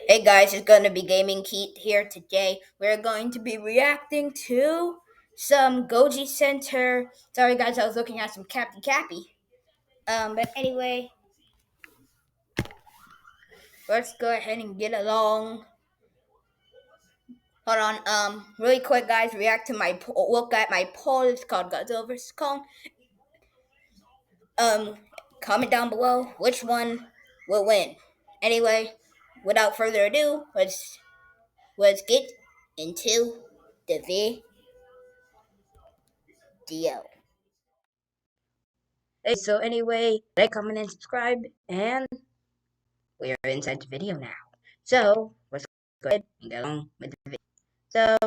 Hey guys, it's gonna be Gaming Keith here today. We're going to be reacting to some Goji Center. Sorry guys, I was looking at some Cappy. But anyway, let's go ahead and get along. Hold on, really quick guys, react to my look at my poll. It's called Godzilla vs. Kong. Comment down below which one will win. Anyway, without further ado, let's get into the video. Hey, so anyway, like, comment, and subscribe, and we are inside the video now. So, let's go ahead and get along with the video. So,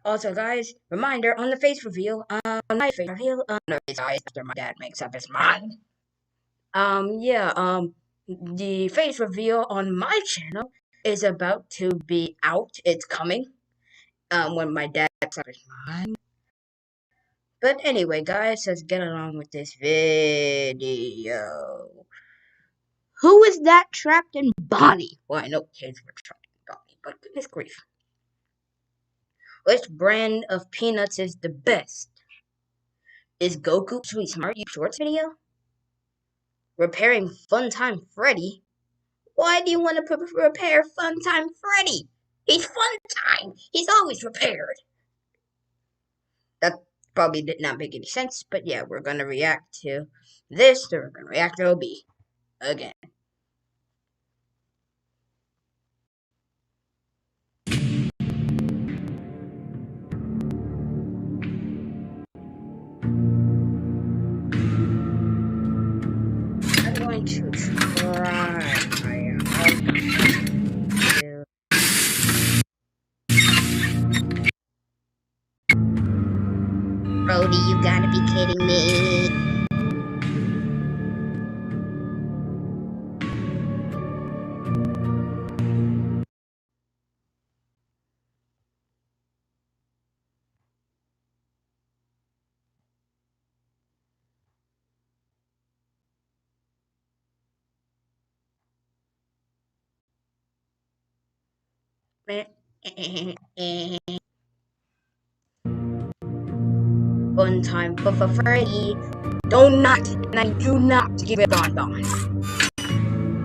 also guys, reminder on the face reveal, my face reveal, no, it's eyes after my dad makes up his mind. The face reveal on my channel is about to be out. It's coming, when my dad makes up his mind. But anyway, guys, let's get along with this video. Who is that trapped in Bonnie? Well, I know kids were trapped in Bonnie, but goodness grief. Which brand of peanuts is the best? Is Goku Sweet Smart You Shorts video? Repairing Funtime Freddy? Why do you want to repair Funtime Freddy? He's Funtime! He's always repaired! That probably did not make any sense, but yeah, we're gonna react to this, or we're gonna react to OB again. I'm going to try. Brody, you gotta be kidding me. Fun time for Freddy. And I do not give it Bonbon.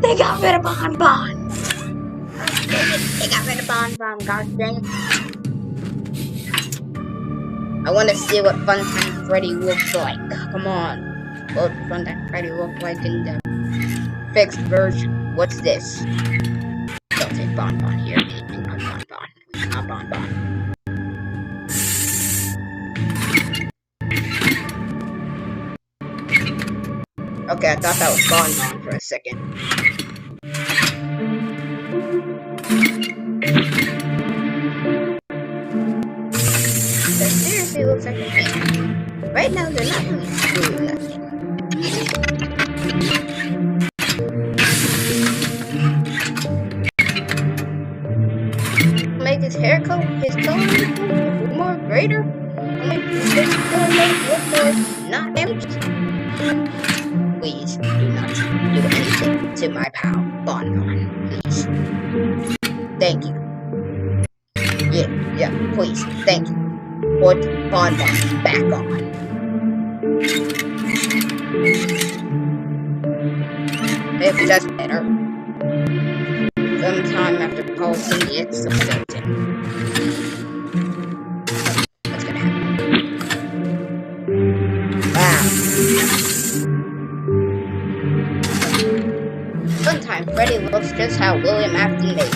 They got rid of Bonbon. They got rid of Bonbon, god dang it. I want to see what Funtime Freddy looks like. Come on. What does Funtime Freddy look like in the fixed version? What's this? Don't say Bonbon here. Not Bonbon. Not Bonbon. Okay, I thought that was Bonbon for a second. That seriously looks like a thing. Right now, they're not really doing nothing. Make his hair color, his color more greater. Make his color look more not damaged. Please do not do anything to my pal Bonbon, please. Thank you. Yeah, please, thank you. Put Bonbon back on. Maybe that's better. Sometime after pulsing the exoskeleton. What's gonna happen? Wow. Funtime Freddy looks just how William Afton made it.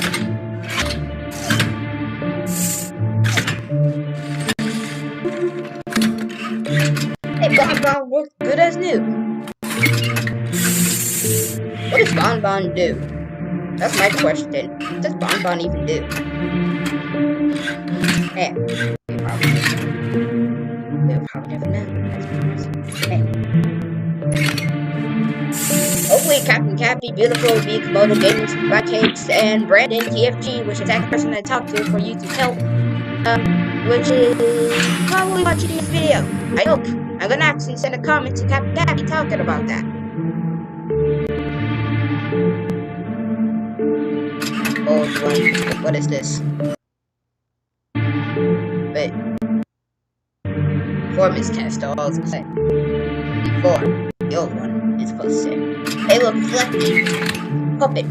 Hey, Bonbon looks good as new. What does Bonbon do? That's my question. What does Bonbon even do? Hey, we'll probably never know. Hey. Hopefully, Captain Cappy, Beautiful, B, Komodo, Gaming, Black Cakes, and Brandon, TFG, which is that person I talked to for you to help, which is probably watching this video. I hope. I'm gonna actually send a comment to Captain Cappy talking about that. old one. Wait, what is this? Wait, performance test. All it's say. Before the old one is supposed to say. Hey, look, Flecky, puppet.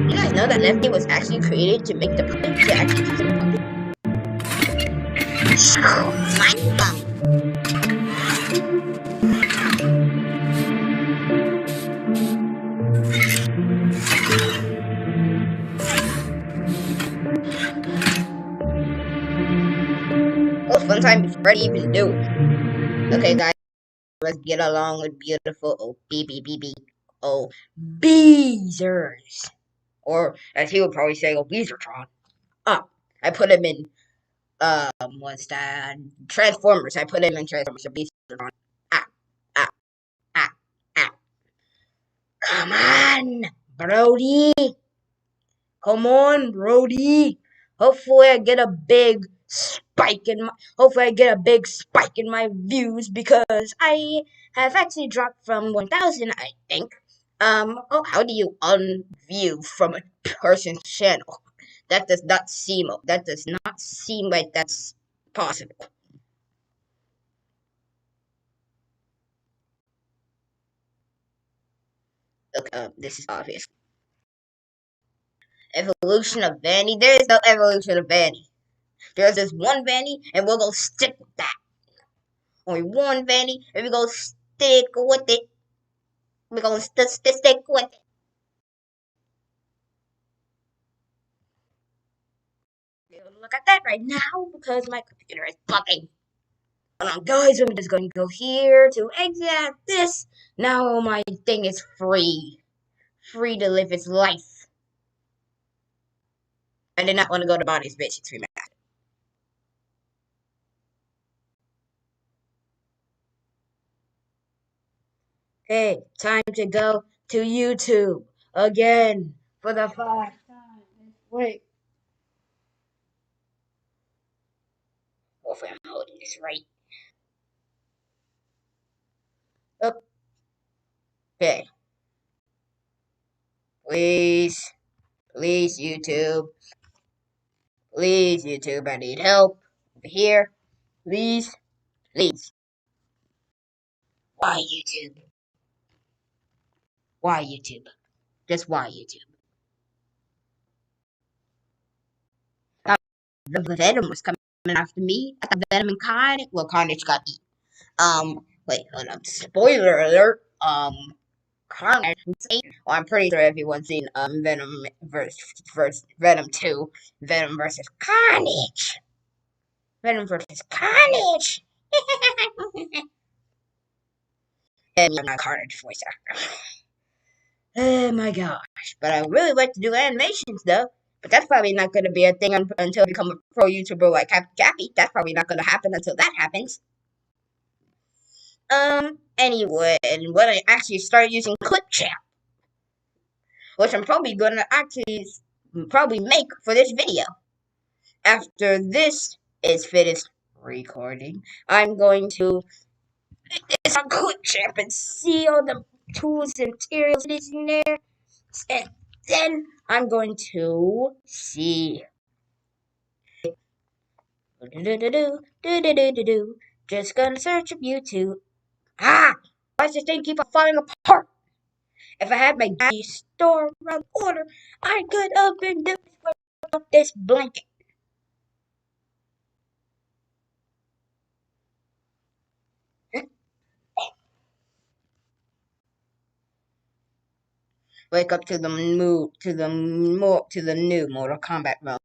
You guys know that Lefty was actually created to make the puppet to actually use the puppet. Mind blown. It was fun time before Freddy even knew. Okay, guys, let's get along with beautiful oh Beezers, or as he would probably say, oh Beezertron. Ah, I put him in what's that? Transformers. I put him in Transformers. So Beezertron. Ah, ah, ah, ah. Come on, Brody. Come on, Brody. Hopefully I get a big spike in my views because I have actually dropped from 1,000, I think. Oh, how do you unview from a person's channel? That does not seem like that's possible. Look, this is obvious. Evolution of Vanny. There is no evolution of Vanny. There's this one Vanny, and we'll go stick with that. Only one Vanny, and we go stick with it. We're gonna stick with it. Look at that right now because my computer is bugging. Hold on, guys, I'm just going to go here to exit this. Now my thing is free. Free to live its life. I did not want to go to Bonnie's bitch. It's remastered. Okay, time to go to YouTube again for the 5th time. Wait. Hopefully I'm holding this right. Okay. Please. Please, YouTube. Please, YouTube. I need help. Over here. Please. Please. Why YouTube? Why YouTube? Just why YouTube? The Venom was coming after me. I thought Venom and Carnage. Well, Carnage got eaten. Wait, hold up. Spoiler alert. Carnage. Well, I'm pretty sure everyone's seen Venom versus Venom 2. Venom versus Carnage. Venom versus Carnage. And I'm not Carnage voice actor. Oh my gosh. But I really like to do animations though. But that's probably not going to be a thing until I become a pro YouTuber like Happy Cappy. That's probably not going to happen until that happens. Anyway, and when I actually start using Clipchamp, which I'm probably going to actually probably make for this video. After this is finished recording, I'm going to it's on Clipchamp and see all the tools and materials that's in there. And then I'm going to see. Just gonna search up YouTube. Ah! Why does this thing keep on falling apart? If I had my store run order, I could have been doing this blanket. Wake up to the new Mortal Kombat realm.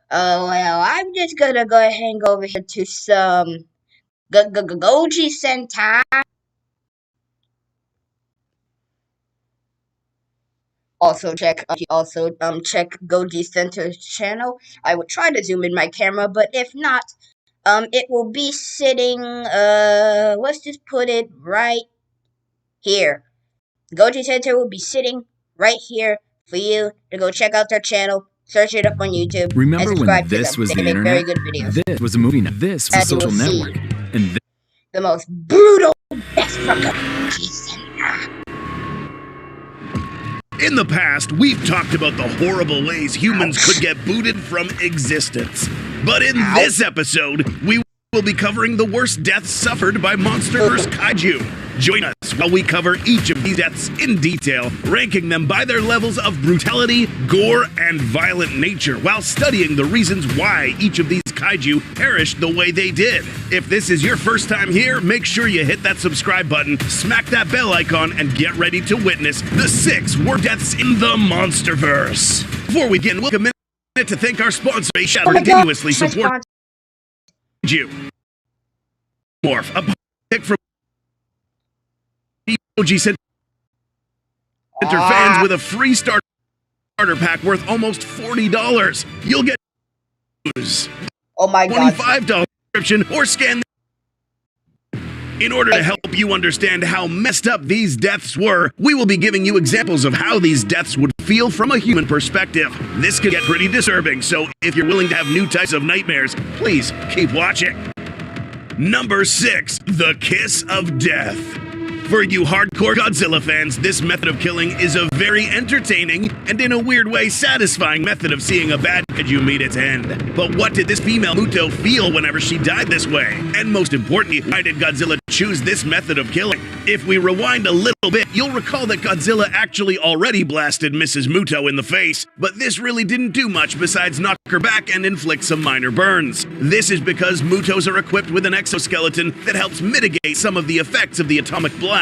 Oh well, I'm just gonna go ahead and go over here to some Goji Sentai. Also check Goji Center's channel. I will try to zoom in my camera, but if not, it will be sitting let's just put it right here. Goji Center will be sitting right here for you to go check out their channel Search it up on YouTube. Remember and when subscribe this to them. was They the make internet? very good videos. This was a movie. This was a As you will social see, network. And the most brutal death from Godzilla. In the past, we've talked about the horrible ways humans could get booted from existence. But in this episode, we will be covering the worst deaths suffered by MonsterVerse kaiju. Join us while we cover each of these deaths in detail, ranking them by their levels of brutality, gore, and violent nature, while studying the reasons why each of these kaiju perished the way they did. If this is your first time here, make sure you hit that subscribe button, smack that bell icon, and get ready to witness the 6 worst deaths in the MonsterVerse. Before we begin, we'll take a minute to thank our sponsor, who continuously support you. Morph, a pick from OG Center fans with a free starter pack worth almost $40. You'll get Oh my god. $25 subscription or scan. In order to help you understand how messed up these deaths were, we will be giving you examples of how these deaths would feel from a human perspective. This could get pretty disturbing, so if you're willing to have new types of nightmares, please keep watching. Number 6, the Kiss of Death. For you hardcore Godzilla fans, this method of killing is a very entertaining and in a weird way satisfying method of seeing a bad kaiju meet its end. But what did this female Muto feel whenever she died this way? And most importantly, why did Godzilla choose this method of killing? If we rewind a little bit, you'll recall that Godzilla actually already blasted Mrs. Muto in the face, but this really didn't do much besides knock her back and inflict some minor burns. This is because Mutos are equipped with an exoskeleton that helps mitigate some of the effects of the atomic blast.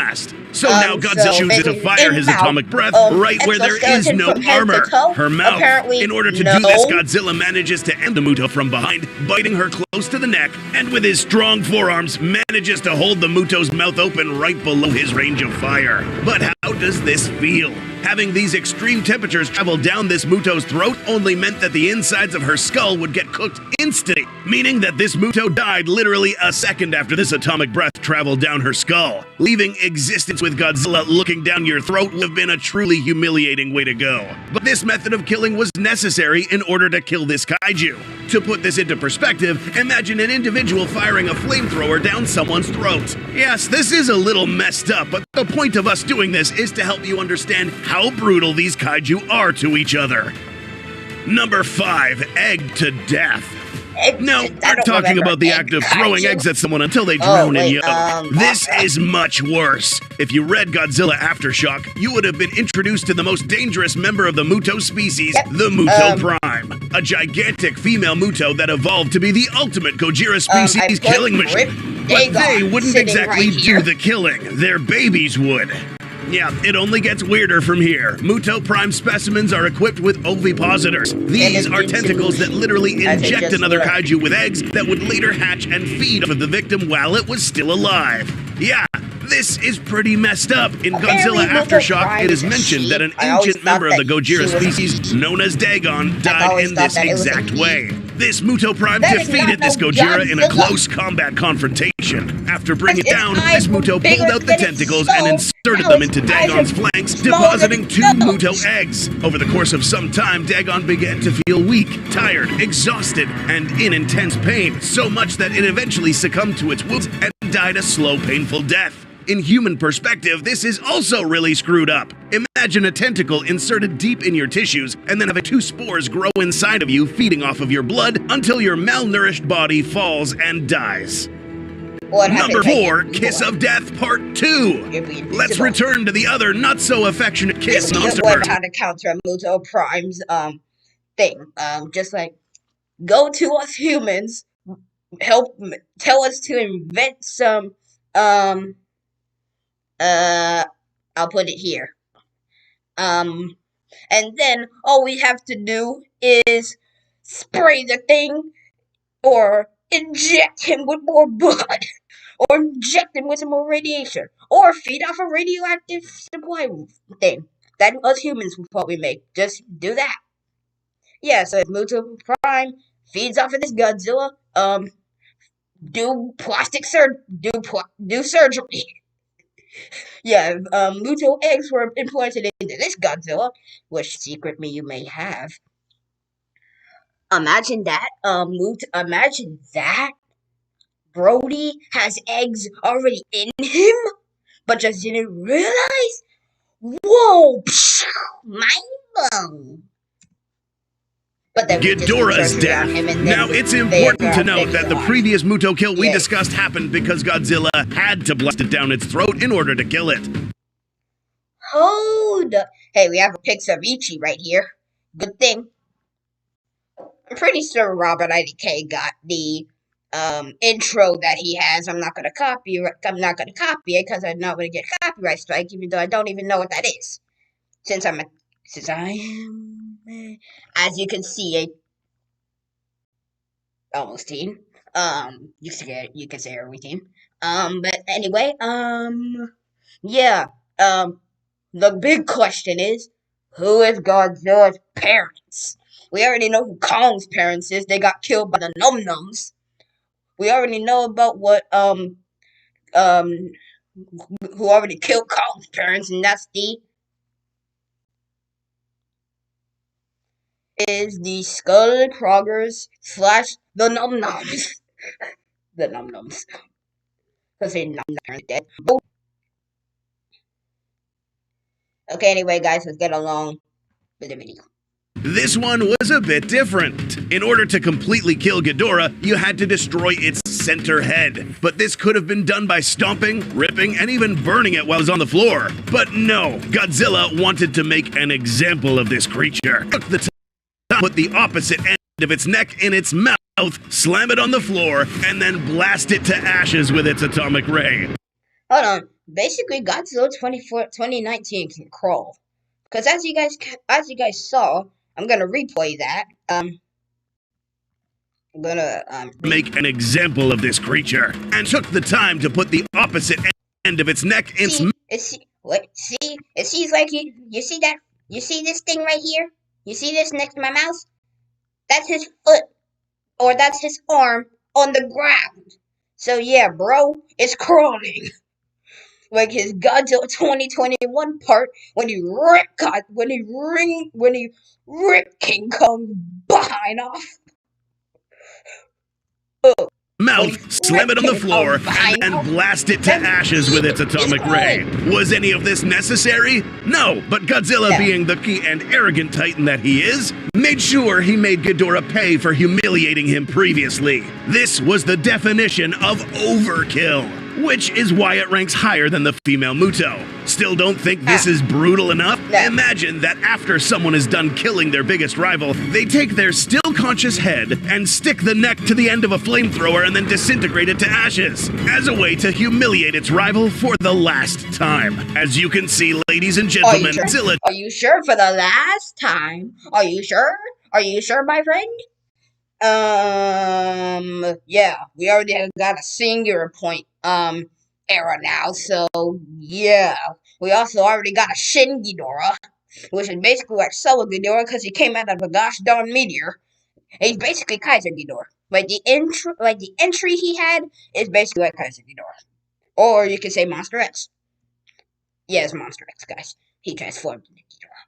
So now Godzilla chooses to fire his atomic breath right where there is no armor, her mouth. In order to do this, Godzilla manages to end the Muto from behind, biting her close to the neck, and with his strong forearms manages to hold the Muto's mouth open right below his range of fire. But how does this feel? Having these extreme temperatures travel down this Muto's throat only meant that the insides of her skull would get cooked instantly, meaning that this Muto died literally a second after this atomic breath traveled down her skull. Leaving existence with Godzilla looking down your throat would have been a truly humiliating way to go. But this method of killing was necessary in order to kill this kaiju. To put this into perspective, imagine an individual firing a flamethrower down someone's throat. Yes, this is a little messed up, but the point of us doing this is to help you understand how brutal these kaiju are to each other. Number 5, egg to death. No, we're talking about the act of throwing eggs at someone until they drown in yolk. This is much worse. If you read Godzilla Aftershock, you would have been introduced to the most dangerous member of the Muto species, the Muto Prime. A gigantic female Muto that evolved to be the ultimate Gojira species killing machine. But they wouldn't exactly do the killing. Their babies would. Yeah, it only gets weirder from here. Muto Prime specimens are equipped with ovipositors. These are tentacles that literally inject another kaiju with eggs that would later hatch and feed off of the victim while it was still alive. Yeah, this is pretty messed up. In Godzilla Aftershock, it is mentioned that an ancient member of the Gojira species, known as Dagon, died in this exact way. This Muto Prime defeated this Gojira in a close combat confrontation. After bringing it down, this Muto pulled out the tentacles and inserted them into Dagon's flanks, depositing 2 Muto eggs. Over the course of some time, Dagon began to feel weak, tired, exhausted, and in intense pain, so much that it eventually succumbed to its wounds and died a slow, painful death. In human perspective, this is also really screwed up. Imagine a tentacle inserted deep in your tissues and then having 2 spores grow inside of you, feeding off of your blood until your malnourished body falls and dies. Number 4, Kiss of Death Part 2. Let's return to the other not-so-affectionate kiss This is what how to counter Muto Prime's thing. Just like, go to us humans, tell us to invent some, I'll put it here. And then all we have to do is spray the thing or inject him with more blood or inject him with some more radiation or feed off a radioactive supply thing. That us humans will probably make. Just do that. Yeah, so if Muto Prime feeds off of this Godzilla, do plastic do surgery. Yeah, Muto eggs were implanted into this Godzilla, which secret me you may have. Imagine that. Imagine that. Brody has eggs already in him, but just didn't realize. Whoa! Mind blown. But then we just do Ghidorah's surgery on death. him, and then Now, it's they important to note fix that the arm. previous Muto kill we Yeah. discussed happened because Godzilla had to blast it down its throat in order to kill it. Hold up. Hey, we have a picture of Ichi right here. Good thing. I'm pretty sure Robert IDK got the intro that he has. I'm not gonna copy it because I'm not gonna get copyright strike, even though I don't even know what that is. Since I am, as you can see, almost teen. You can say everything. But anyway, yeah. The big question is, who is Godzilla's parents? We already know who Kong's parents is. They got killed by the Num Nums. We already know about um who already killed Kong's parents, and that's the Skull Crawlers / the Num Nums. The Num Nums. Because they Num Nums are dead. Okay, anyway, guys, let's get along with the video. This one was a bit different. In order to completely kill Ghidorah, you had to destroy its center head. But this could have been done by stomping, ripping, and even burning it while it was on the floor. But no, Godzilla wanted to make an example of this creature. Took the time, put the opposite end of its neck in its mouth, slam it on the floor, and then blast it to ashes with its atomic ray. Hold on. Basically, Godzilla 2019 can crawl. Because as you guys saw, I'm gonna replay that. I'm gonna make an example of this creature, and took the time to put the opposite end of its neck in its it seems like you see that, you see this thing right here, you see this next to my mouse, that's his foot, or that's his arm on the ground. So yeah, bro, it's crawling. Like his Godzilla 2021 part when he ripped King Kong's behind off. Mouth, slam it on the floor, and blast it to ashes with its atomic ray. Was any of this necessary? No, but Godzilla, being the key and arrogant titan that he is, made sure he made Ghidorah pay for humiliating him previously. This was the definition of overkill, which is why it ranks higher than the female Muto. Still don't think this is brutal enough? Imagine that after someone is done killing their biggest rival, they take their still conscious head and stick the neck to the end of a flamethrower and then disintegrate it to ashes, as a way to humiliate its rival for the last time. As you can see, ladies and gentlemen, Godzilla... Are you sure for the last time? Are you sure? Are you sure, my friend? Yeah, we already got a singular point, era now, so, yeah. We also already got a Shin Ghidorah, which is basically like Solar Ghidorah, because he came out of a gosh darn meteor. He's basically Kaiser Ghidorah. Like the entry he had is basically like Kaiser Ghidorah. Or you could say Monster X. Yeah, it's Monster X, guys. He transformed into Ghidorah.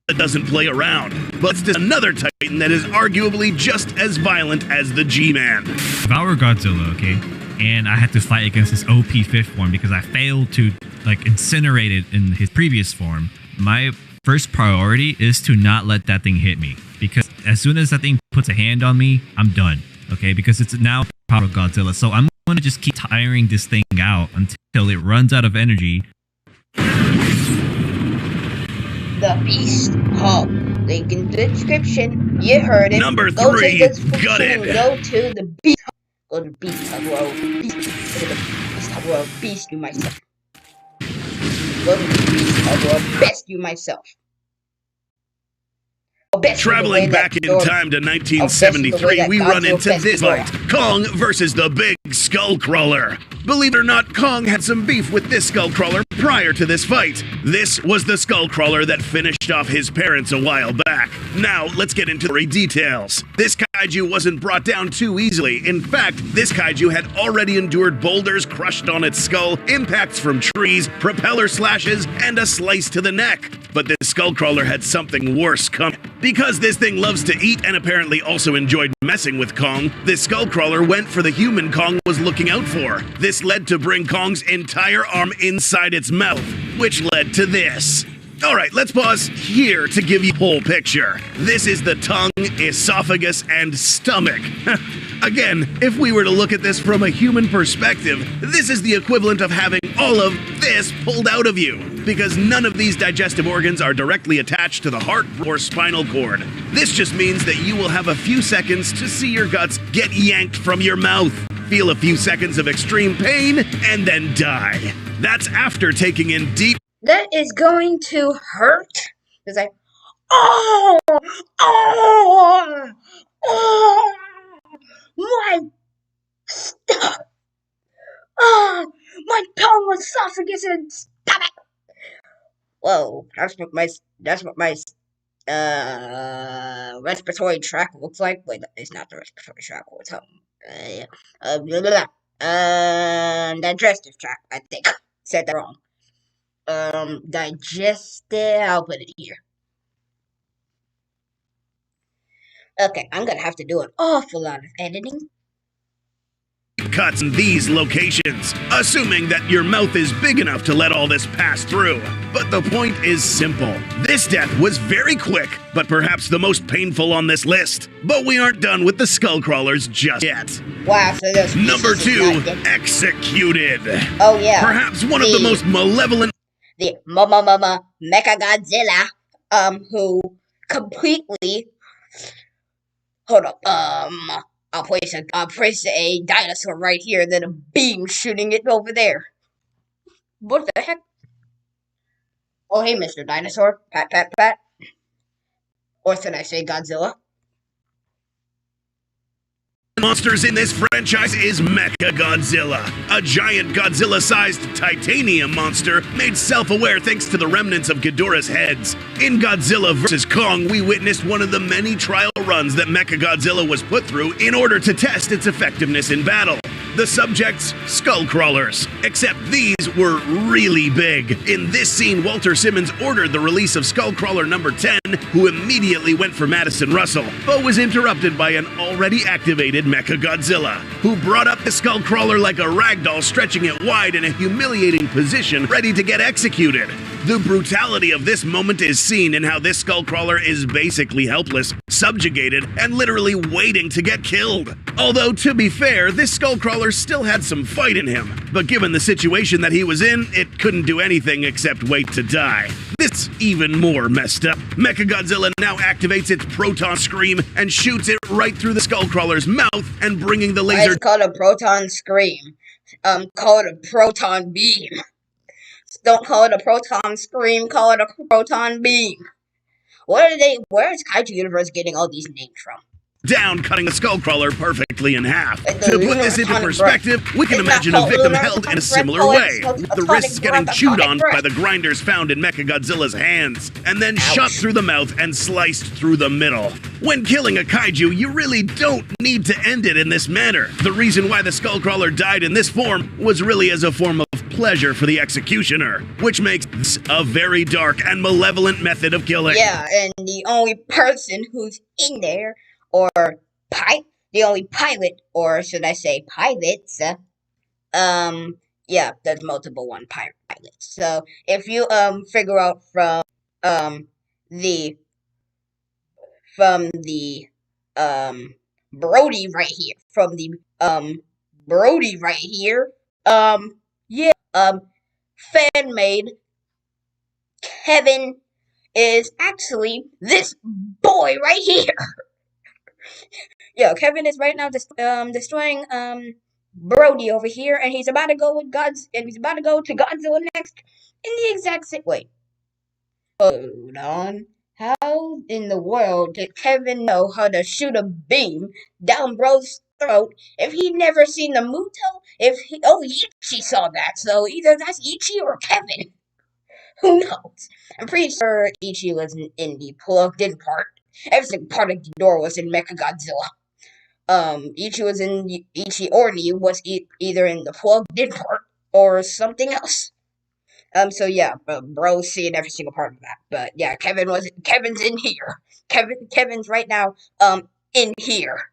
It doesn't play around, but it's another titan that is arguably just as violent as the G-Man. If I were Godzilla, okay, and I had to fight against this OP fifth form because I failed to incinerate it in his previous form, my first priority is to not let that thing hit me, because as soon as that thing puts a hand on me, I'm done, okay, because it's now power of Godzilla. So I'm going to just keep tiring this thing out until it runs out of energy. The Beast Hub. Link in the description. You heard it. Number Go 3, to the description gutted. and go to the Beast Hub. Go to the Beast Hub World. Go to the Beast Hub World. Beast you myself. Go to the Beast Hub World. Best you myself. Traveling back in time to 1973, we run into this fight. Kong versus the big skull crawler. Believe it or not, Kong had some beef with this skull crawler prior to this fight. This was the skull crawler that finished off his parents a while back. Now, let's get into the details. This kaiju wasn't brought down too easily. In fact, this kaiju had already endured boulders crushed on its skull, impacts from trees, propeller slashes, and a slice to the neck. But this skullcrawler had something worse coming. Because this thing loves to eat and apparently also enjoyed messing with Kong, this skullcrawler went for the human Kong was looking out for. This led to bring Kong's entire arm inside its mouth, which led to this. Alright, let's pause here to give you a whole picture. This is the tongue, esophagus, and stomach. Again, if we were to look at this from a human perspective, this is the equivalent of having all of this pulled out of you, because none of these digestive organs are directly attached to the heart or spinal cord. This just means that you will have a few seconds to see your guts get yanked from your mouth, feel a few seconds of extreme pain, and then die. That's after taking in deep. That is going to hurt. It's like, oh, oh, oh, my stomach, oh, my tongue, esophagus, and stomach. Whoa, that's what my respiratory tract looks like. Wait, it's not the respiratory tract. What's up? Digestive tract. I think said that wrong. Digestive. I'll put it here. Okay, I'm gonna have to do an awful lot of editing. Cuts in these locations, assuming that your mouth is big enough to let all this pass through. But the point is simple. This death was very quick, but perhaps the most painful on this list. But we aren't done with the skullcrawlers just yet. Wow, so there's Number 2, executed. Oh yeah. Perhaps one of the most malevolent. The Mecha Godzilla, who completely. Hold up. I'll place a dinosaur right here, then a beam shooting it over there. What the heck? Oh, hey, Mr. Dinosaur. Pat, pat, pat. Or should I say Godzilla? Monsters in this franchise is Mecha Godzilla, a giant Godzilla-sized titanium monster made self-aware thanks to the remnants of Ghidorah's heads. In Godzilla vs. Kong, we witnessed one of the many trial runs that Mecha Godzilla was put through in order to test its effectiveness in battle. The subjects, skullcrawlers. Except these were really big. In this scene, Walter Simmons ordered the release of Skullcrawler number 10, who immediately went for Madison Russell, but was interrupted by an already activated Mecha Godzilla, who brought up the Skullcrawler like a ragdoll, stretching it wide in a humiliating position, ready to get executed. The brutality of this moment is seen in how this Skullcrawler is basically helpless, subjugated, and literally waiting to get killed. Although, to be fair, this Skullcrawler still had some fight in him, but given the situation that he was in, it couldn't do anything except wait to die. This even more messed up. Mechagodzilla now activates its proton scream and shoots it right through the Skullcrawler's mouth and bringing the laser. It's called a proton scream. Call it a proton beam. Don't call it a proton scream, call it a proton beam. Where is Kaiju Universe getting all these names from? Down, cutting the Skullcrawler perfectly in half. To put this into perspective, we can imagine a victim held in a similar way, with the wrists getting chewed on by the grinders found in Mechagodzilla's hands, and then shot through the mouth and sliced through the middle. When killing a kaiju, you really don't need to end it in this manner. The reason why the Skullcrawler died in this form was really as a form of pleasure for the executioner, which makes this a very dark and malevolent method of killing. Yeah, and the only person who's in there, or the only pilot, or should I say pilots, yeah, there's multiple pilots. So if you figure out from the Brody right here, yeah, fan made Kevin is actually this boy right here. Yeah, Kevin is right now destroying Brody over here, and he's about to go to Godzilla next in the exact same way. Hold on. How in the world did Kevin know how to shoot a beam down Bro's throat if he'd never seen the Muto? Ichi saw that, so either that's Ichi or Kevin. Who knows? I'm pretty sure Ichi was in the plugged in part. Every single part of Ghidorah was in Mechagodzilla. Ichi Orny was either in the plugged in part or something else. So yeah, but bro's seeing every single part of that. But yeah, Kevin's in here. Kevin's right now, in here.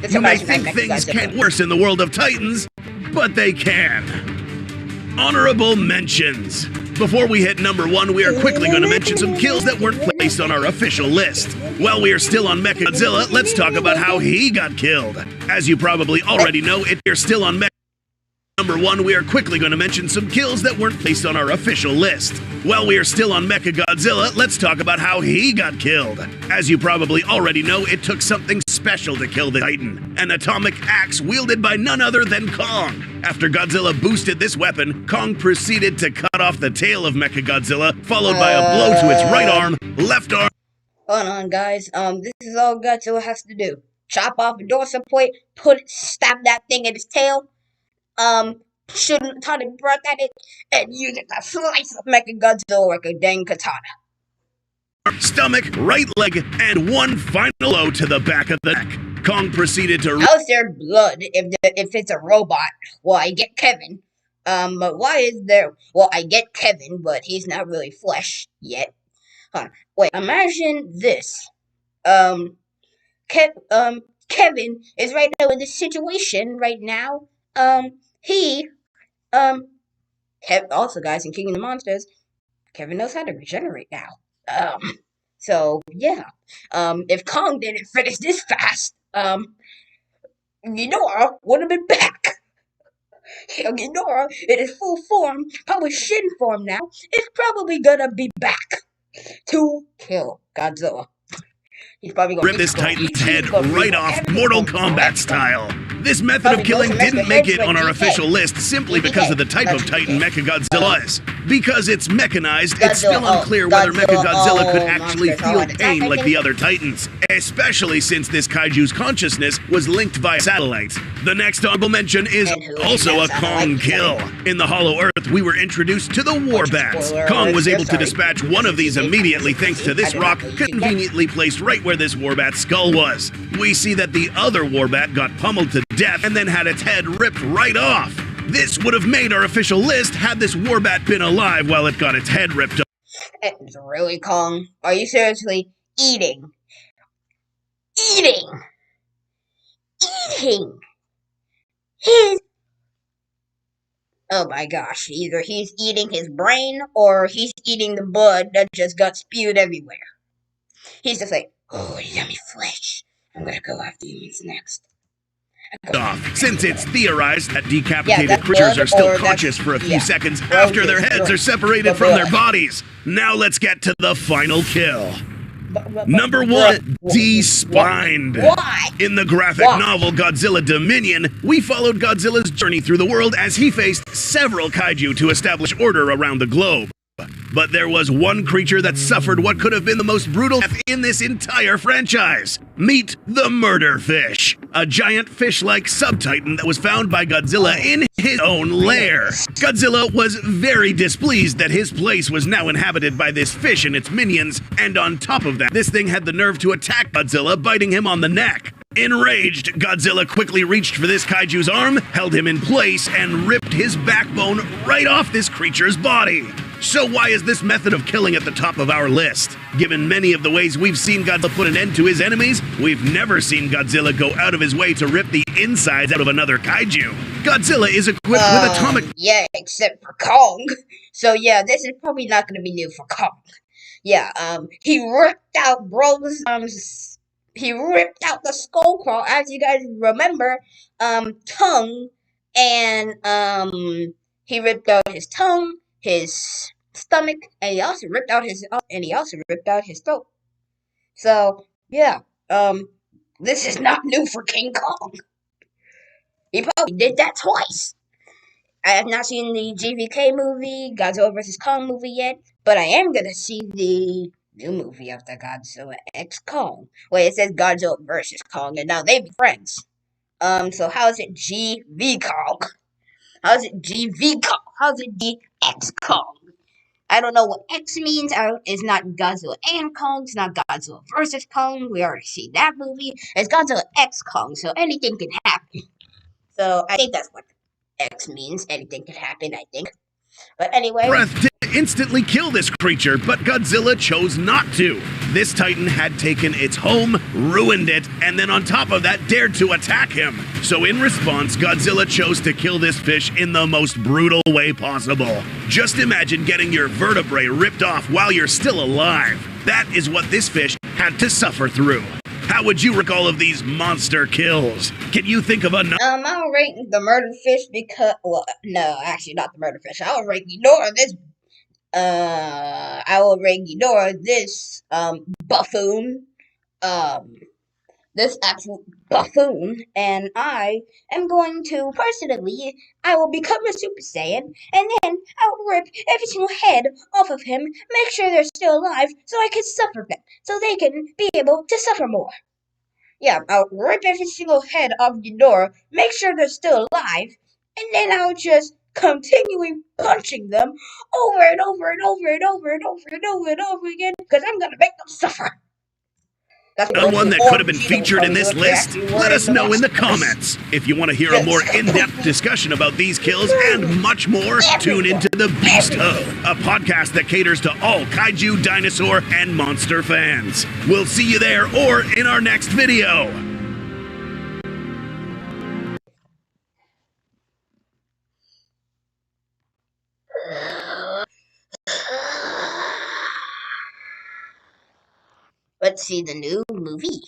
Just You may imagine think that things Mechagodzilla. can't worse in the world of Titans, but they can. Honorable mentions. Before we hit number 1, we are quickly going to mention some kills that weren't placed on our official list. While we are still on Mechagodzilla, let's talk about how he got killed. As you probably already know, if you're still on Number 1, we are quickly going to mention some kills that weren't placed on our official list. While we are still on Mechagodzilla, let's talk about how he got killed. As you probably already know, it took something special to kill the Titan, an atomic axe wielded by none other than Kong. After Godzilla boosted this weapon, Kong proceeded to cut off the tail of Mechagodzilla, followed by a blow to its right arm, left arm. Hold on, guys. This is all Godzilla has to do. Chop off a dorsal plate, stab that thing in its tail. Shouldn't Tony brought that in and use it to slice up Mechagodzilla like a dang katana. Stomach, right leg, and one final blow to the back of the neck. Kong proceeded to. How's there blood if it's a robot? Well, I get Kevin. But why is there? Well, I get Kevin, but he's not really flesh yet. Huh. Wait, imagine this. Kevin is right now in this situation right now. Also, guys, in King of the Monsters, Kevin knows how to regenerate now. So yeah. If Kong didn't finish this fast, Ghidorah would have been back. Ghidorah, in his full form, probably Shin form now, is probably gonna be back to kill Godzilla. He's probably gonna rip this Titan's head right off, Mortal Kombat style. This method of killing didn't make it on our official list simply because of the type of Titan Mechagodzilla was. Because it's mechanized, it's still unclear whether Mechagodzilla could actually feel pain like the other Titans, especially since this kaiju's consciousness was linked via satellite. The next honorable mention is also a Kong kill. In the Hollow Earth, we were introduced to the War Bats. Kong was able to dispatch one of these immediately thanks to this rock conveniently placed right where this Warbat's skull was. We see that the other Warbat got pummeled to death and then had its head ripped right off. This would have made our official list had this Warbat been alive while it got its head ripped off. It's really, Kong? Are you seriously eating his oh my gosh, either he's eating his brain or he's eating the blood that just got spewed everywhere. He's just like, oh, yummy flesh. I'm gonna go after humans next. Since it's theorized that decapitated creatures are still conscious for a few seconds after their heads are separated from their bodies. Now let's get to the final kill. Number 1, de-spined. Why? In the graphic novel Godzilla Dominion, we followed Godzilla's journey through the world as he faced several kaiju to establish order around the globe. But there was one creature that suffered what could have been the most brutal death in this entire franchise. Meet the murder fish, a giant fish-like sub-titan that was found by Godzilla in his own lair. Godzilla was very displeased that his place was now inhabited by this fish and its minions, and on top of that, this thing had the nerve to attack Godzilla, biting him on the neck. Enraged, Godzilla quickly reached for this kaiju's arm, held him in place, and ripped his backbone right off this creature's body. So why is this method of killing at the top of our list? Given many of the ways we've seen Godzilla put an end to his enemies, we've never seen Godzilla go out of his way to rip the insides out of another kaiju. Godzilla is equipped with atomic... Yeah, except for Kong. So yeah, this is probably not gonna be new for Kong. Yeah, he ripped out he ripped out the skull crawl, as you guys remember, tongue, and, he ripped out his tongue, his stomach, and he also ripped out his throat. So, yeah, this is not new for King Kong. He probably did that twice. I have not seen the GVK movie, Godzilla vs. Kong movie yet, but I am gonna see the new movie of the Godzilla X Kong. Wait, it says Godzilla vs. Kong, and now they be friends. So how is it GV Kong? How's it GV Kong? How's it DX Kong? I don't know what X means. It's not Godzilla and Kong. It's not Godzilla versus Kong. We already see that movie. It's Godzilla X Kong, so anything can happen. So I think that's what X means. Anything can happen, I think. But anyway. Breath to instantly kill this creature, but Godzilla chose not to. This titan had taken its home, ruined it, and then on top of that dared to attack him. So in response, Godzilla chose to kill this fish in the most brutal way possible. Just imagine getting your vertebrae ripped off while you're still alive. That is what this fish had to suffer through. How would you recall of these monster kills? Can you think of a I'll rate the murder fish because, well, no, actually not the murder fish. I will rate Ghidorah this buffoon, this absolute buffoon, and I am going to, personally, I will become a Super Saiyan, and then I will rip every single head off of him, make sure they're still alive, so I can suffer them, so they can be able to suffer more. Yeah, I'll rip every single head off Ghidorah, make sure they're still alive, and then I'll just continually punching them over and over and over and over and over and over and over again, because I'm gonna make them suffer. One that could have been featured in this list? Let us know in the comments. If you want to hear a more in-depth discussion about these kills and much more, tune into The Beast Hub, a podcast that caters to all kaiju, dinosaur, and monster fans. We'll see you there or in our next video. Let's see the new movie.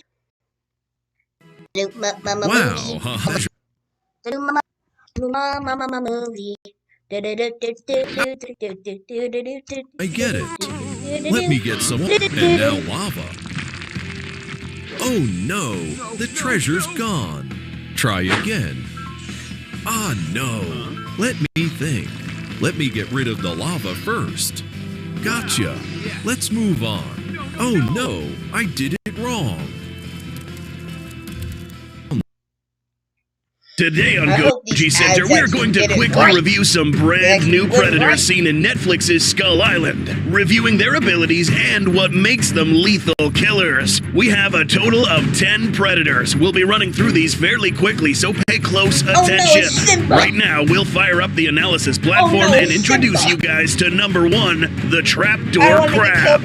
Wow, The new movie. I get it. Let me get some. And now lava. Oh no, the treasure's gone. Try again. Ah no, let me think. Let me get rid of the lava first. Gotcha. Let's move on. Oh no, I did it wrong. Today on Goji Center, we're going to quickly review some brand new predators seen in Netflix's Skull Island, reviewing their abilities and what makes them lethal killers. We have a total of 10 predators. We'll be running through these fairly quickly, so pay close attention. Right now, we'll fire up the analysis platform and introduce you guys to number 1, the trapdoor crab.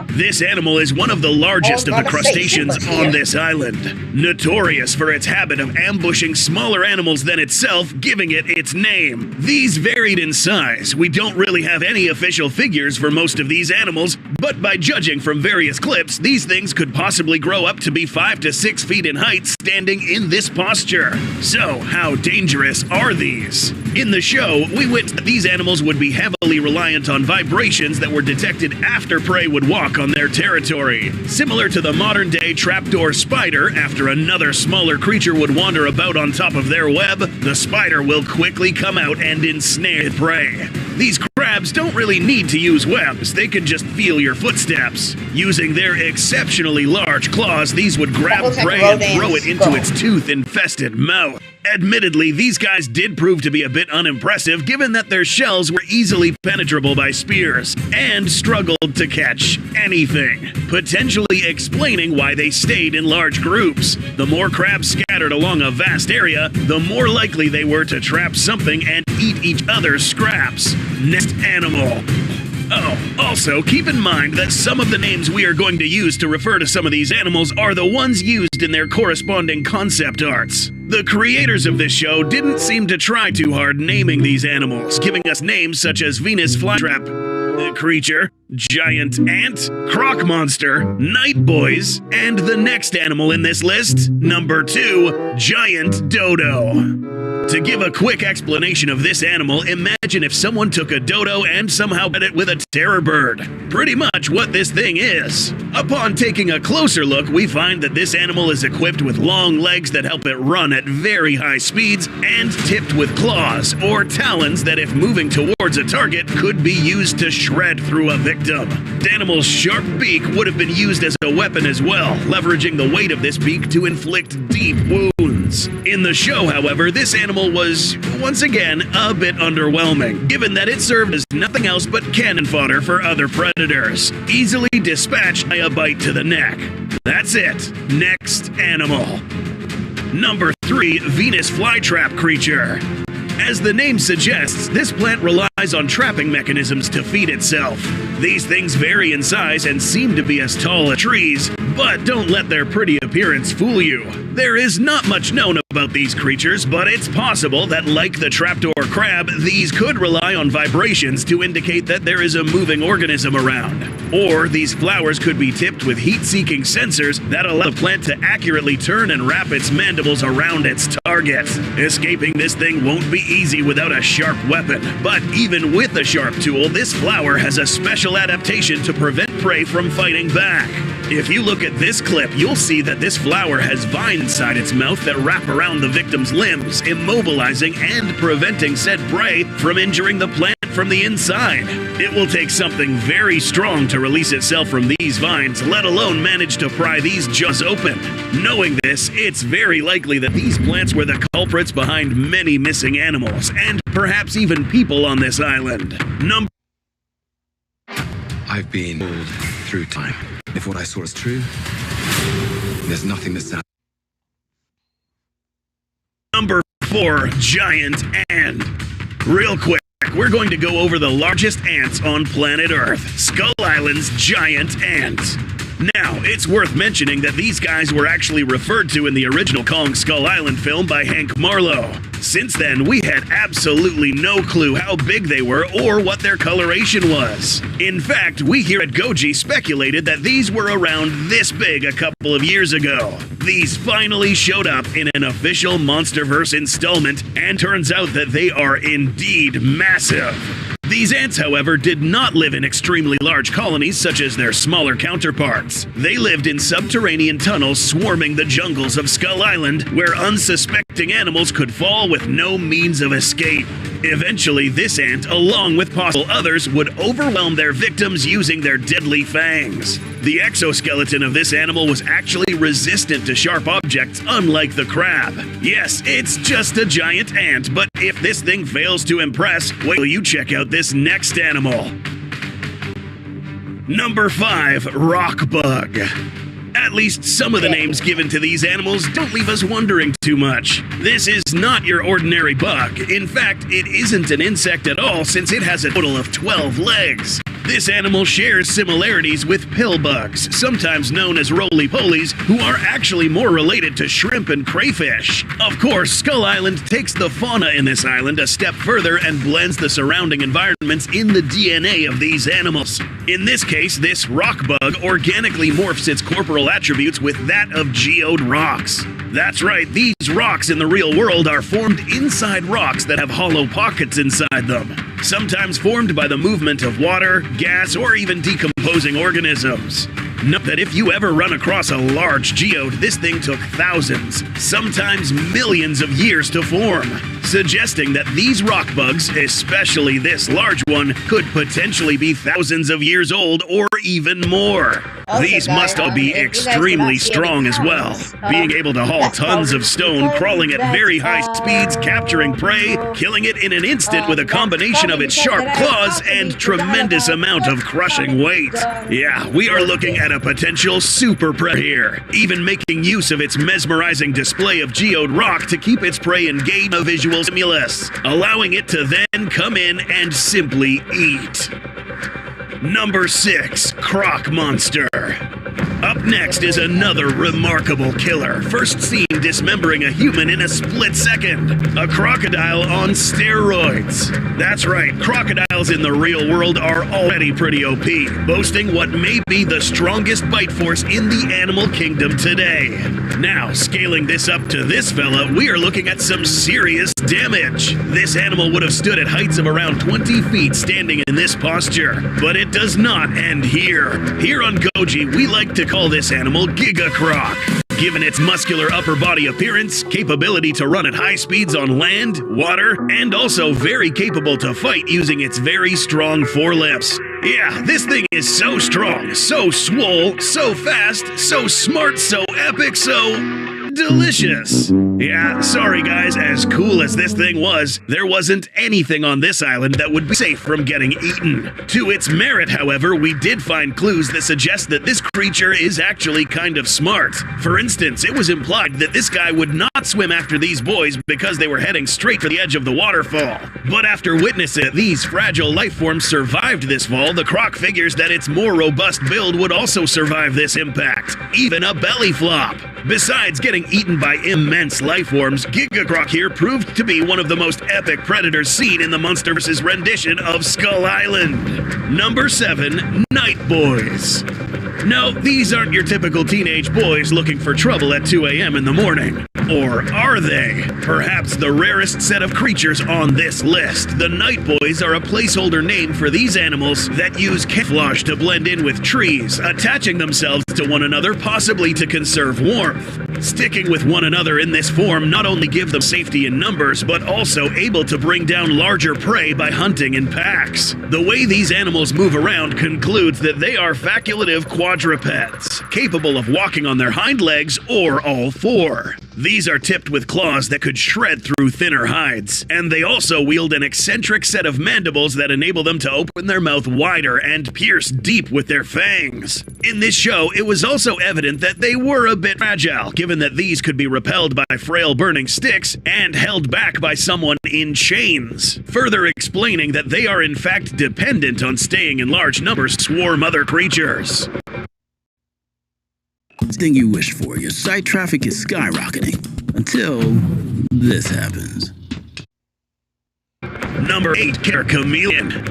This animal is one of the largest of the crustaceans on this island, notorious for its habit of ambushing smaller animals than itself, giving it its name. These varied in size. We don't really have any official figures for most of these animals, but by judging from various clips, these things could possibly grow up to be 5 to 6 feet in height standing in this posture. So, how dangerous are these? In the show, we witnessed that these animals would be heavily reliant on vibrations that were detected after prey would walk on their territory. Similar to the modern-day trapdoor spider, after another smaller creature would wander about on top of their web, the spider will quickly come out and ensnare prey. These crabs don't really need to use webs, they can just feel your footsteps. Using their exceptionally large claws, these would grab prey and throw it into its tooth-infested mouth. Admittedly, these guys did prove to be a bit unimpressive given that their shells were easily penetrable by spears and struggled to catch anything, potentially explaining why they stayed in large groups. The more crabs scattered along a vast area, the more likely they were to trap something and eat each other's scraps. Next animal. Oh, also, keep in mind that some of the names we are going to use to refer to some of these animals are the ones used in their corresponding concept arts. The creators of this show didn't seem to try too hard naming these animals, giving us names such as Venus flytrap, creature, giant ant, croc monster, night boys, and the next animal in this list, number 2, giant dodo. To give a quick explanation of this animal, imagine if someone took a dodo and somehow met it with a terror bird. Pretty much what this thing is. Upon taking a closer look, we find that this animal is equipped with long legs that help it run at very high speeds and tipped with claws or talons that, if moving towards a target, could be used to shred through a victim. The animal's sharp beak would have been used as a weapon as well, leveraging the weight of this beak to inflict deep wounds. pounds. In the show, however, this animal was, once again, a bit underwhelming, given that it served as nothing else but cannon fodder for other predators, easily dispatched by a bite to the neck. That's it. Next animal. Number 3, Venus flytrap creature. As the name suggests, this plant relies on trapping mechanisms to feed itself. These things vary in size and seem to be as tall as trees, but don't let their pretty appearance fool you. There is not much known about these creatures, but it's possible that, like the trapdoor crab, these could rely on vibrations to indicate that there is a moving organism around. Or these flowers could be tipped with heat-seeking sensors that allow the plant to accurately turn and wrap its mandibles around its target. Escaping this thing won't be easy without a sharp weapon, but even with a sharp tool, this flower has a special adaptation to prevent prey from fighting back. If you look at this clip, you'll see that this flower has vines inside its mouth that wrap around the victim's limbs, immobilizing and preventing said prey from injuring the plant from the inside. It will take something very strong to release itself from these vines, let alone manage to pry these jaws open. Knowing this, it's very likely that these plants were the culprits behind many missing animals, and perhaps even people on this island. I've been pulled through time. If what I saw is true, there's nothing that's out. Number 4, giant ant. Real quick, we're going to go over the largest ants on planet Earth, Skull Island's giant ant. Now, it's worth mentioning that these guys were actually referred to in the original Kong Skull Island film by Hank Marlowe. Since then, we had absolutely no clue how big they were or what their coloration was. In fact, we here at Goji speculated that these were around this big a couple of years ago. These finally showed up in an official MonsterVerse installment, and turns out that they are indeed massive. These ants, however, did not live in extremely large colonies such as their smaller counterparts. They lived in subterranean tunnels swarming the jungles of Skull Island, where unsuspecting animals could fall with no means of escape. Eventually, this ant, along with possible others, would overwhelm their victims using their deadly fangs. The exoskeleton of this animal was actually resistant to sharp objects, unlike the crab. Yes, it's just a giant ant, but if this thing fails to impress, wait till you check out this next animal. Number 5, rock bug. At least some of the names given to these animals don't leave us wondering too much. This is not your ordinary bug. In fact, it isn't an insect at all, since it has a total of 12 legs. This animal shares similarities with pill bugs, sometimes known as roly-polies, who are actually more related to shrimp and crayfish. Of course, Skull Island takes the fauna in this island a step further and blends the surrounding environments in the DNA of these animals. In this case, this rock bug organically morphs its corporal attributes with that of geode rocks. That's right, these rocks in the real world are formed inside rocks that have hollow pockets inside them, sometimes formed by the movement of water, gas, or even decomposing organisms. Note that if you ever run across a large geode, this thing took thousands, sometimes millions of years to form, suggesting that these rock bugs, especially this large one, could potentially be thousands of years old or even more. These must all be extremely strong as well, being able to haul tons of stone, crawling at very high speeds, capturing prey, killing it in an instant with a combination of its sharp claws and tremendous amount of crushing weight. Yeah, we are looking at a potential super predator here, even making use of its mesmerizing display of geode rock to keep its prey engaged in a visual stimulus, allowing it to then come in and simply eat. Number 6, Croc Monster. Up next is another remarkable killer, first seen dismembering a human in a split second. A crocodile on steroids. That's right, crocodiles in the real world are already pretty OP, boasting what may be the strongest bite force in the animal kingdom today. Now, scaling this up to this fella, we are looking at some serious damage. This animal would have stood at heights of around 20 feet standing in this posture, but it does not end here. Here on Goji, we like to call this animal Giga Croc. Given its muscular upper body appearance, capability to run at high speeds on land, water, and also very capable to fight using its very strong forelips. Yeah, this thing is so strong, so swole, so fast, so smart, so epic, so delicious. Yeah, sorry guys, as cool as this thing was, there wasn't anything on this island that would be safe from getting eaten. To its merit, however, we did find clues that suggest that this creature is actually kind of smart. For instance, it was implied that this guy would not swim after these boys because they were heading straight for the edge of the waterfall. But after witnessing that these fragile life forms survived this fall, the croc figures that its more robust build would also survive this impact, even a belly flop. Besides getting eaten by immense life forms, Giga Croc here proved to be one of the most epic predators seen in the MonsterVerse rendition of Skull Island. Number 7, Night Boys. No, these aren't your typical teenage boys looking for trouble at 2 a.m. in the morning. Or are they? Perhaps the rarest set of creatures on this list. The Night Boys are a placeholder name for these animals that use camouflage to blend in with trees, attaching themselves to one another possibly to conserve warmth. Sticking with one another in this form not only give them safety in numbers, but also able to bring down larger prey by hunting in packs. The way these animals move around concludes that they are facultative quadrupeds, capable of walking on their hind legs or all four. These are tipped with claws that could shred through thinner hides, and they also wield an eccentric set of mandibles that enable them to open their mouth wider and pierce deep with their fangs. In this show, it was also evident that they were a bit fragile, given that these could be repelled by frail burning sticks and held back by someone in chains, further explaining that they are in fact dependent on staying in large numbers to swarm other creatures. Thing you wish for, your site traffic is skyrocketing until this happens. Number 8, Killer Chameleon.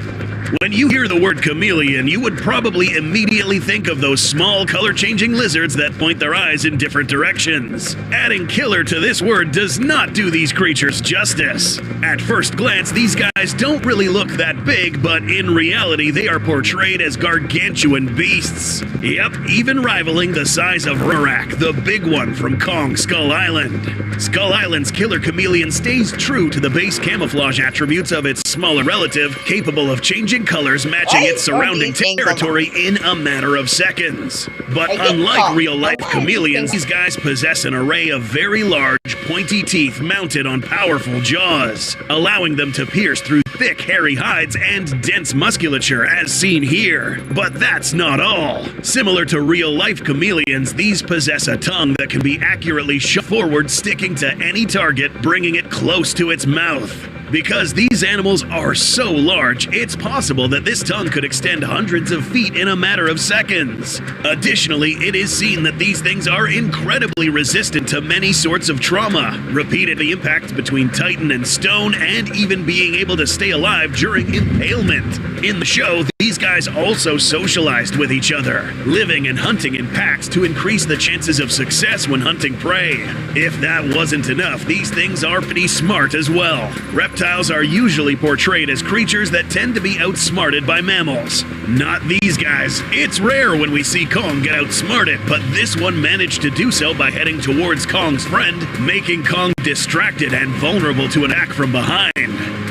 When you hear the word chameleon, you would probably immediately think of those small color-changing lizards that point their eyes in different directions. Adding killer to this word does not do these creatures justice. At first glance, these guys don't really look that big, but in reality, they are portrayed as gargantuan beasts. Yep, even rivaling the size of Rurak, the big one from Kong Skull Island. Skull Island's killer chameleon stays true to the base camouflage attributes of its smaller relative, capable of changing colors matching its surrounding territory in a matter of seconds. But unlike real-life chameleons, these guys possess an array of very large, pointy teeth mounted on powerful jaws, allowing them to pierce through thick, hairy hides and dense musculature as seen here. But that's not all. Similar to real-life chameleons, these possess a tongue that can be accurately shot forward, sticking to any target, bringing it close to its mouth. Because these animals are so large, it's possible that this tongue could extend hundreds of feet in a matter of seconds. Additionally, it is seen that these things are incredibly resistant to many sorts of trauma, repeatedly impacts between titan and stone, and even being able to stay alive during impalement. In the show, these guys also socialized with each other, living and hunting in packs to increase the chances of success when hunting prey. If that wasn't enough, these things are pretty smart as well. Reptiles are usually portrayed as creatures that tend to be outsmarted by mammals. Not these guys. It's rare when we see Kong get outsmarted, but this one managed to do so by heading towards Kong's friend, making Kong distracted and vulnerable to an attack from behind.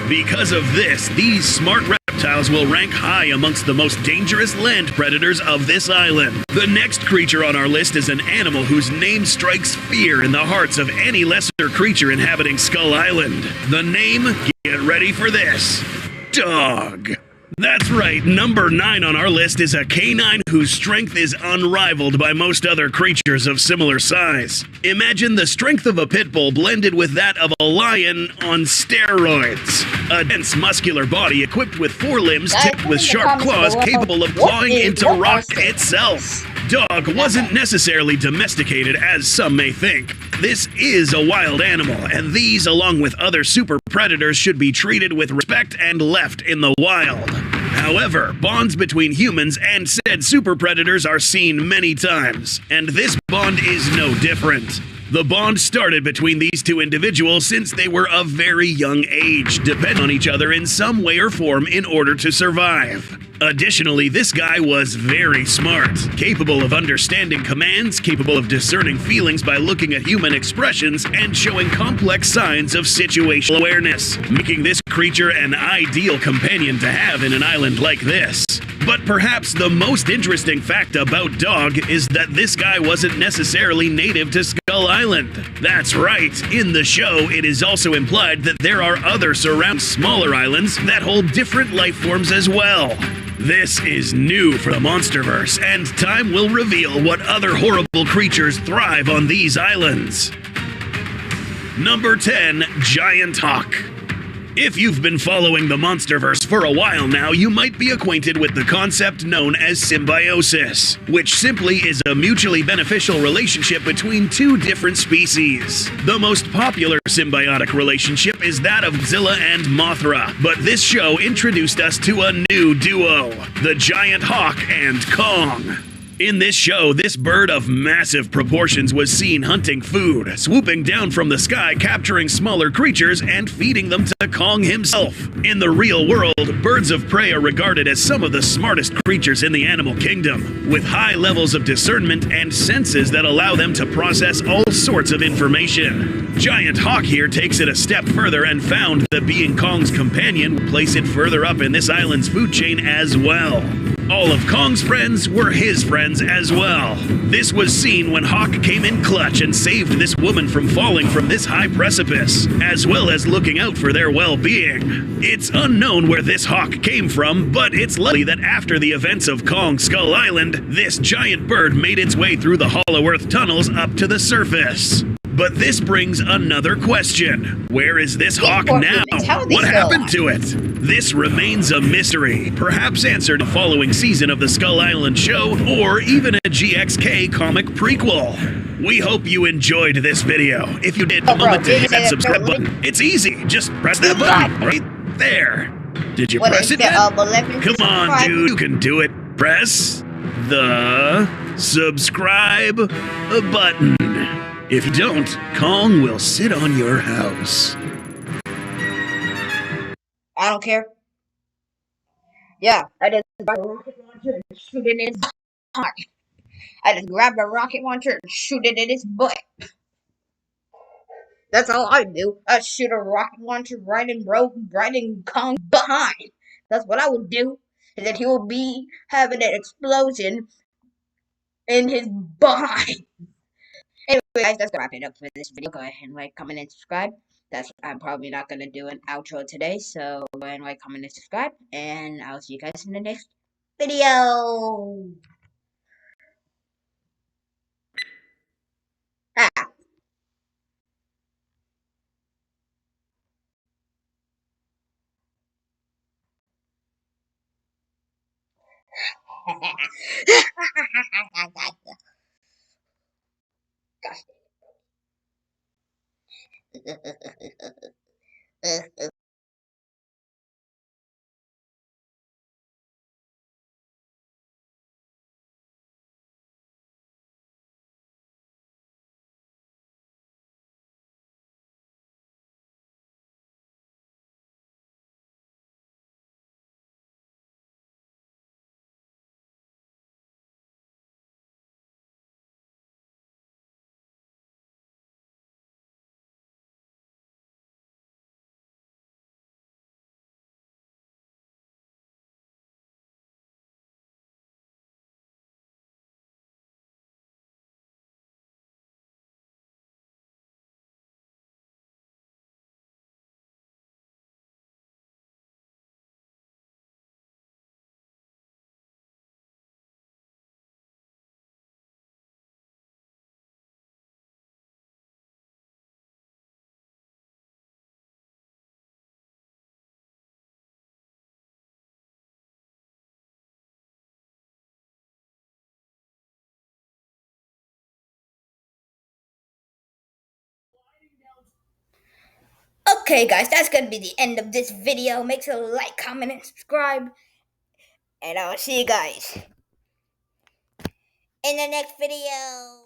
Because of this, these smart reptiles will rank high amongst the most dangerous land predators of this island. The next creature on our list is an animal whose name strikes fear in the hearts of any lesser creature inhabiting Skull Island. The name, get ready for this, Dog. That's right, number 9 on our list is a canine whose strength is unrivaled by most other creatures of similar size. Imagine the strength of a pit bull blended with that of a lion on steroids. A dense muscular body equipped with 4 limbs tipped with sharp claws capable of clawing into rock itself. Dog wasn't necessarily domesticated as some may think. This is a wild animal, and these, along with other super predators, should be treated with respect and left in the wild. However, bonds between humans and said super predators are seen many times, and this bond is no different. The bond started between these two individuals since they were of very young age, depending on each other in some way or form in order to survive. Additionally, this guy was very smart, capable of understanding commands, capable of discerning feelings by looking at human expressions, and showing complex signs of situational awareness, making this creature an ideal companion to have in an island like this. But perhaps the most interesting fact about Dog is that this guy wasn't necessarily native to Skull Island. That's right, in the show it is also implied that there are other surrounding smaller islands that hold different life forms as well. This is new for the Monsterverse, and time will reveal what other horrible creatures thrive on these islands. Number 10, Giant Hawk. If you've been following the Monsterverse for a while now, you might be acquainted with the concept known as symbiosis, which simply is a mutually beneficial relationship between two different species. The most popular symbiotic relationship is that of Godzilla and Mothra, but this show introduced us to a new duo, the Giant Hawk and Kong. In this show, this bird of massive proportions was seen hunting food, swooping down from the sky, capturing smaller creatures, and feeding them to Kong himself. In the real world, birds of prey are regarded as some of the smartest creatures in the animal kingdom, with high levels of discernment and senses that allow them to process all sorts of information. Giant Hawk here takes it a step further and found that being Kong's companion would place it further up in this island's food chain as well. All of Kong's friends were his friends as well. This was seen when Hawk came in clutch and saved this woman from falling from this high precipice, as well as looking out for their well-being. It's unknown where this hawk came from, but it's likely that after the events of Kong Skull Island, this giant bird made its way through the Hollow Earth tunnels up to the surface. But this brings another question. Where is this hawk now? What happened to it? This remains a mystery, perhaps answered in the following season of the Skull Island show, or even a GXK comic prequel. We hope you enjoyed this video. If you did, moment to hit that subscribe button. It's easy, just press that button right there. Did you press it yet? Come on, dude, you can do it. Press the subscribe button. If you don't, Kong will sit on your house. I don't care. Yeah, I just grabbed a rocket launcher and shoot it in his heart. I just grabbed a rocket launcher and shoot it in his butt. That's all I do. I shoot a rocket launcher right in Kong's behind. That's what I would do. And then he will be having an explosion in his behind. Anyway, guys, that's gonna wrap it up for this video. Go ahead and like, comment, and subscribe. I'm probably not gonna do an outro today, so go ahead and like, comment, and subscribe, and I'll see you guys in the next video. Ah. Gosh. Okay, guys, that's gonna be the end of this video. Make sure to like, comment, and subscribe. And I'll see you guys in the next video.